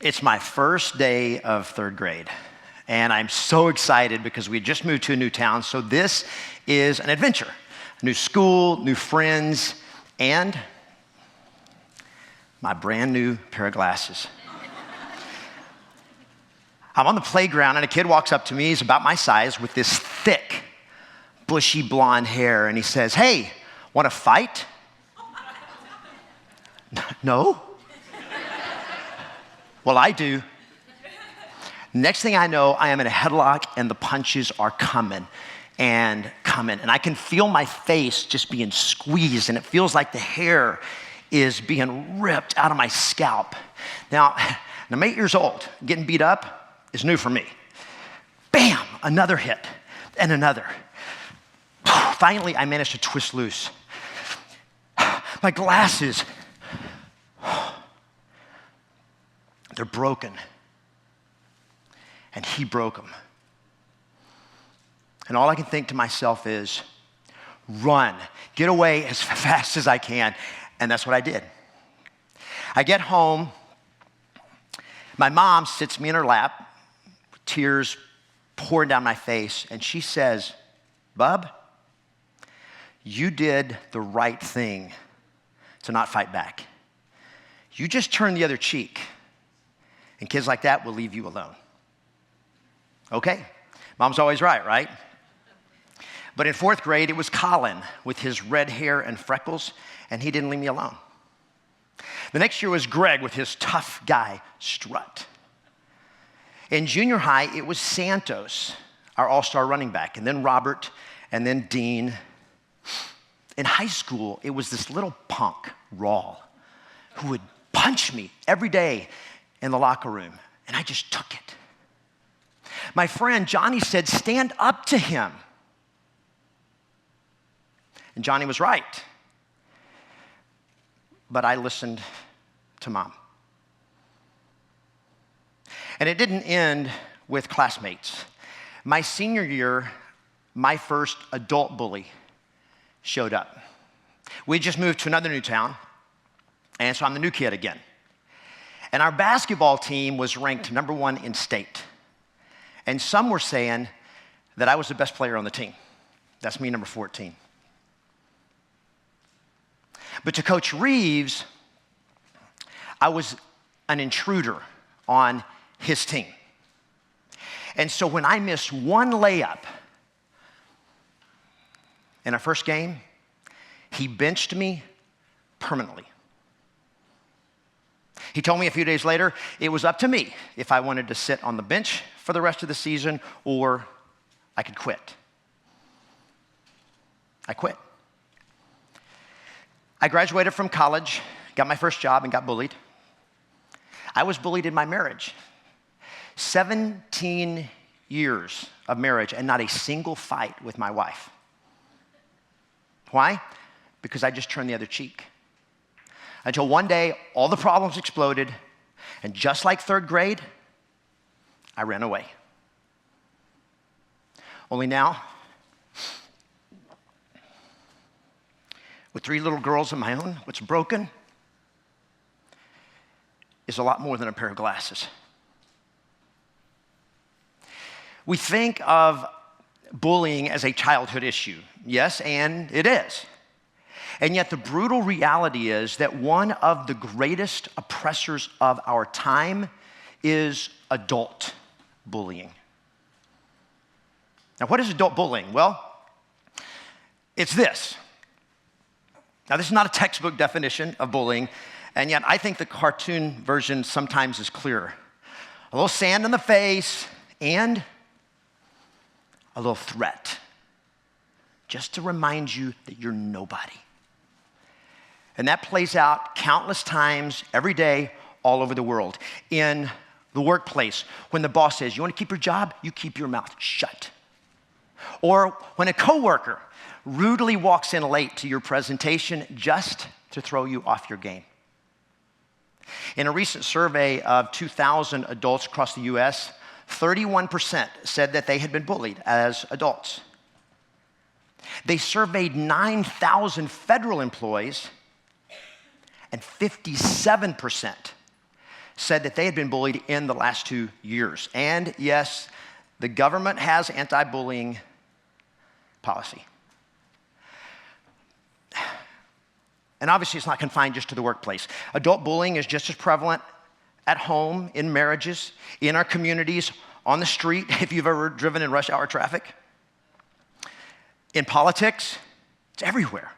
It's my first day of third grade, and I'm so excited because we had just moved to a new town, so this is an adventure. New school, new friends, and my brand new pair of glasses. I'm on the playground, and a kid walks up to me. He's about my size with this thick, bushy blonde hair, and he says, "Hey, want to fight?" No. Well, I do. Next thing I know, I am in a headlock and the punches are coming and coming. And I can feel my face just being squeezed, and it feels like the hair is being ripped out of my scalp. Now I'm 8 years old. Getting beat up is new for me. Bam, another hit and another. Finally, I managed to twist loose. My glasses, they're broken. And he broke them. And all I can think to myself is, run, get away as fast as I can. And that's what I did. I get home. My mom sits me in her lap, tears pouring down my face, and she says, "Bub, you did the right thing to not fight back. You just turn the other cheek. And kids like that will leave you alone." Okay, mom's always right, right? But in fourth grade, it was Colin with his red hair and freckles, and he didn't leave me alone. The next year was Greg with his tough guy strut. In junior high, it was Santos, our all-star running back, and then Robert, and then Dean. In high school, it was this little punk, Rawl, who would punch me every day in the locker room, and I just took it. My friend Johnny said, "Stand up to him." And Johnny was right. But I listened to Mom. And it didn't end with classmates. My senior year, my first adult bully showed up. We just moved to another new town, and so I'm the new kid again. And our basketball team was ranked number 1 in state. And some were saying that I was the best player on the team. That's me, number 14. But to Coach Reeves, I was an intruder on his team. And so when I missed one layup in our first game, he benched me permanently. He told me a few days later it was up to me if I wanted to sit on the bench for the rest of the season or I could quit. I quit. I graduated from college, got my first job, and got bullied. I was bullied in my marriage. 17 years of marriage and not a single fight with my wife. Why? Because I just turned the other cheek. Until one day, all the problems exploded, and just like third grade, I ran away. Only now, with 3 little girls of my own, what's broken is a lot more than a pair of glasses. We think of bullying as a childhood issue. Yes, and it is. And yet the brutal reality is that one of the greatest oppressors of our time is adult bullying. Now, what is adult bullying? Well, it's this. Now, this is not a textbook definition of bullying, and yet I think the cartoon version sometimes is clearer. A little sand in the face and a little threat, just to remind you that you're nobody. And that plays out countless times every day all over the world. In the workplace, when the boss says, "You want to keep your job? You keep your mouth shut." Or when a coworker rudely walks in late to your presentation just to throw you off your game. In a recent survey of 2,000 adults across the U.S., 31% said that they had been bullied as adults. They surveyed 9,000 federal employees, and 57% said that they had been bullied in the last 2 years. And yes, the government has anti-bullying policy. And obviously, it's not confined just to the workplace. Adult bullying is just as prevalent at home, in marriages, in our communities, on the street, if you've ever driven in rush hour traffic. In politics, it's everywhere.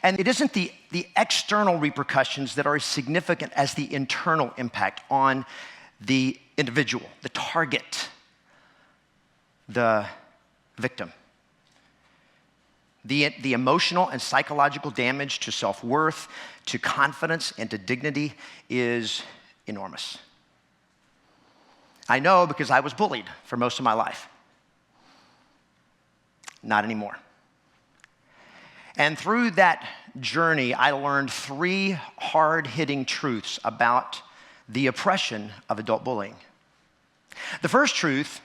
And it isn't the external repercussions that are as significant as the internal impact on the individual, the target, the victim. The emotional and psychological damage to self-worth, to confidence, and to dignity is enormous. I know because I was bullied for most of my life. Not anymore. And through that journey, I learned 3 hard-hitting truths about the oppression of adult bullying. The first truth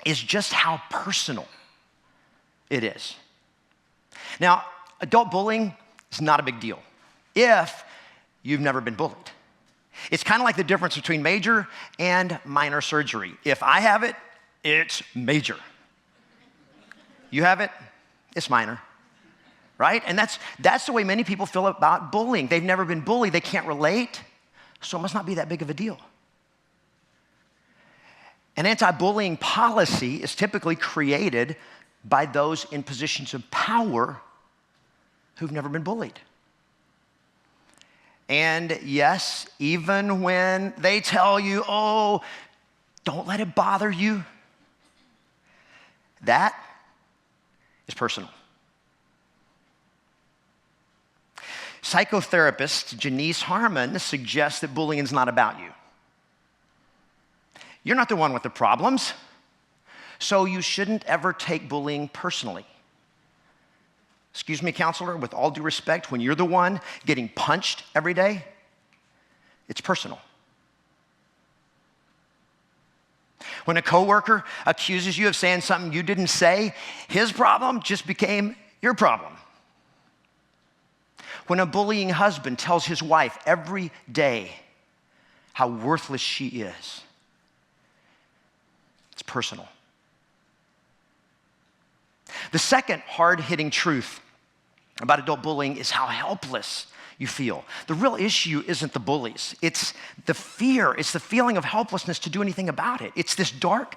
is just how personal it is. Now, adult bullying is not a big deal if you've never been bullied. It's kind of like the difference between major and minor surgery. If I have it, it's major. You have it, it's minor, right? And that's the way many people feel about bullying. They've never been bullied, they can't relate, so it must not be that big of a deal. An anti-bullying policy is typically created by those in positions of power who've never been bullied. And yes, even when they tell you, oh, don't let it bother you, that is personal. Psychotherapist Janice Harmon suggests that bullying is not about you. You're not the one with the problems, so you shouldn't ever take bullying personally. Excuse me, counselor, with all due respect, when you're the one getting punched every day, it's personal. When a coworker accuses you of saying something you didn't say, his problem just became your problem. When a bullying husband tells his wife every day how worthless she is, it's personal. The second hard-hitting truth about adult bullying is how helpless you feel. The real issue isn't the bullies. It's the fear. It's the feeling of helplessness to do anything about it. It's this dark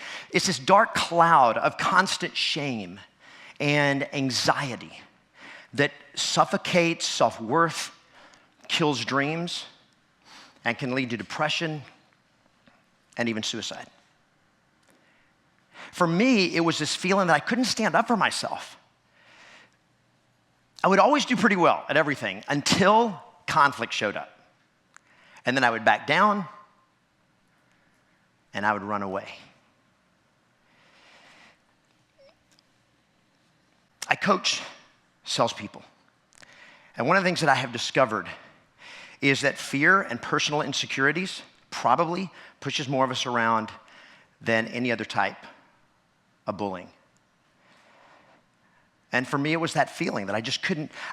cloud of constant shame and anxiety that suffocates self-worth, kills dreams, and can lead to depression and even suicide. For me, it was this feeling that I couldn't stand up for myself. I would always do pretty well at everything until conflict showed up. And then I would back down and I would run away. I coach salespeople. And one of the things that I have discovered is that fear and personal insecurities probably pushes more of us around than any other type of bullying. And for me, it was that feeling that I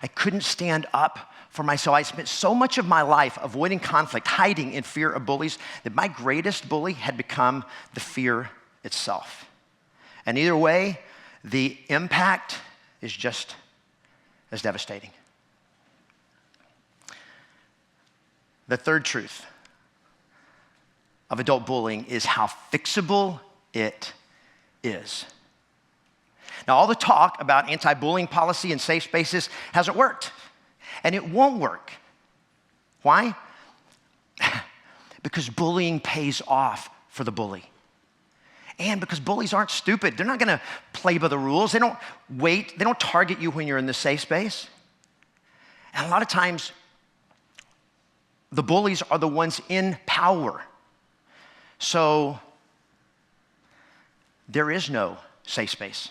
couldn't stand up for myself. I spent so much of my life avoiding conflict, hiding in fear of bullies, that my greatest bully had become the fear itself. And either way, the impact is just as devastating. The third truth of adult bullying is how fixable it is. Now, all the talk about anti-bullying policy and safe spaces hasn't worked, and it won't work. Why? Because bullying pays off for the bully. And because bullies aren't stupid. They're not going to play by the rules. They don't target you when you're in the safe space. And a lot of times, the bullies are the ones in power. So, there is no safe space.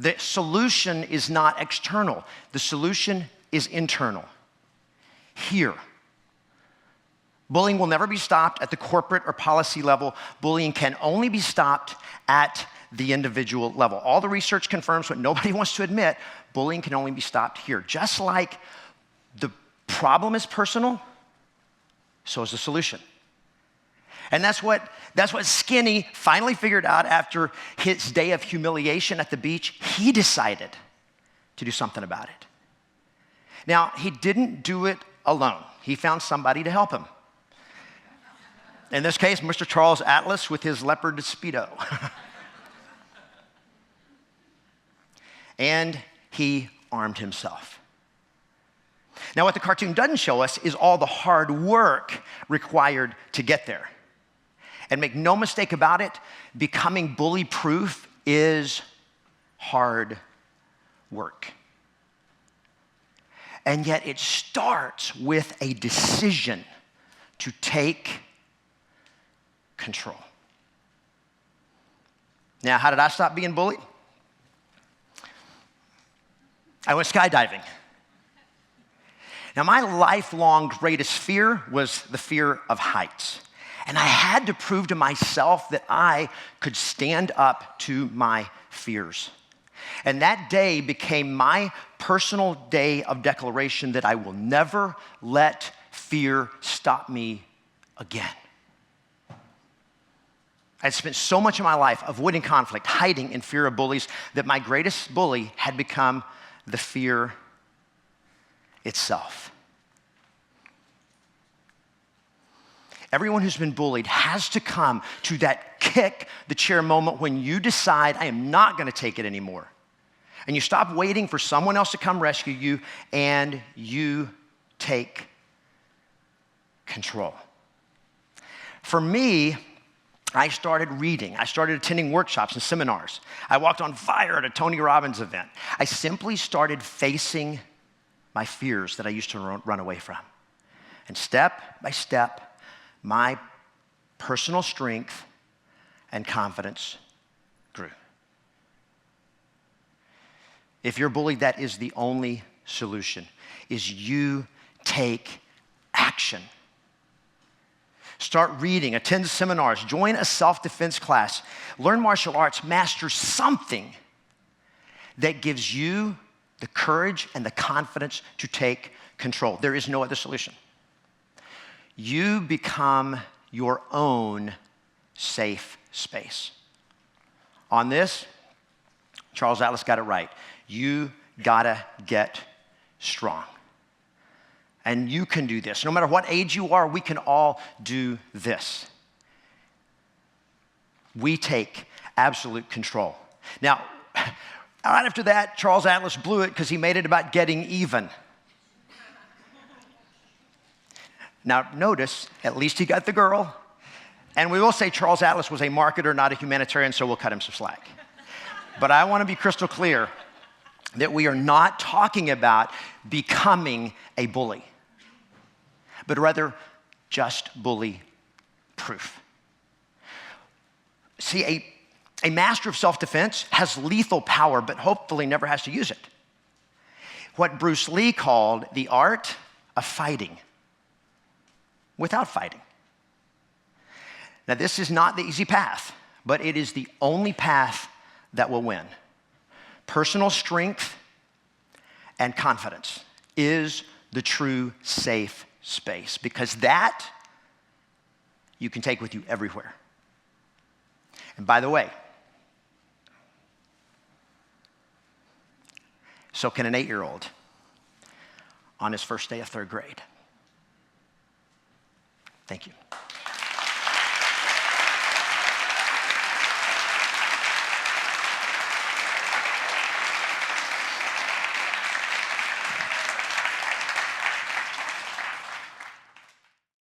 The solution is not external. The solution is internal. here. Bullying will never be stopped at the corporate or policy level. Bullying can only be stopped at the individual level. All the research confirms what nobody wants to admit. Bullying can only be stopped here. Just like the problem is personal, so is the solution. And that's what Skinny finally figured out after his day of humiliation at the beach. He decided to do something about it. Now, he didn't do it alone. He found somebody to help him. In this case, Mr. Charles Atlas with his leopard Speedo. And he armed himself. Now, what the cartoon doesn't show us is all the hard work required to get there. And make no mistake about it, becoming bully-proof is hard work. And yet it starts with a decision to take control. Now, how did I stop being bullied? I went skydiving. Now, my lifelong greatest fear was the fear of heights. And I had to prove to myself that I could stand up to my fears. And that day became my personal day of declaration that I will never let fear stop me again. I'd spent so much of my life avoiding conflict, hiding in fear of bullies, that my greatest bully had become the fear itself. Everyone who's been bullied has to come to that kick the chair moment when you decide, I am not going to take it anymore. And you stop waiting for someone else to come rescue you, and you take control. For me, I started reading. I started attending workshops and seminars. I walked on fire at a Tony Robbins event. I simply started facing my fears that I used to run away from. And step by step, my personal strength and confidence grew. If you're bullied, that is the only solution, is you take action. Start reading, attend seminars, join a self-defense class, learn martial arts, master something that gives you the courage and the confidence to take control. There is no other solution. You become your own safe space. On this, Charles Atlas got it right. You gotta get strong. And you can do this. No matter what age you are, we can all do this. We take absolute control. Now, right after that, Charles Atlas blew it because he made it about getting even. Now, notice, at least he got the girl. And we will say Charles Atlas was a marketer, not a humanitarian, so we'll cut him some slack. But I want to be crystal clear that we are not talking about becoming a bully, but rather just bully-proof. See, a master of self-defense has lethal power, but hopefully never has to use it. What Bruce Lee called the art of fighting without fighting. Now, this is not the easy path, but it is the only path that will win. Personal strength and confidence is the true safe space, because that you can take with you everywhere. And by the way, so can an 8-year-old on his first day of 3rd grade. Thank you.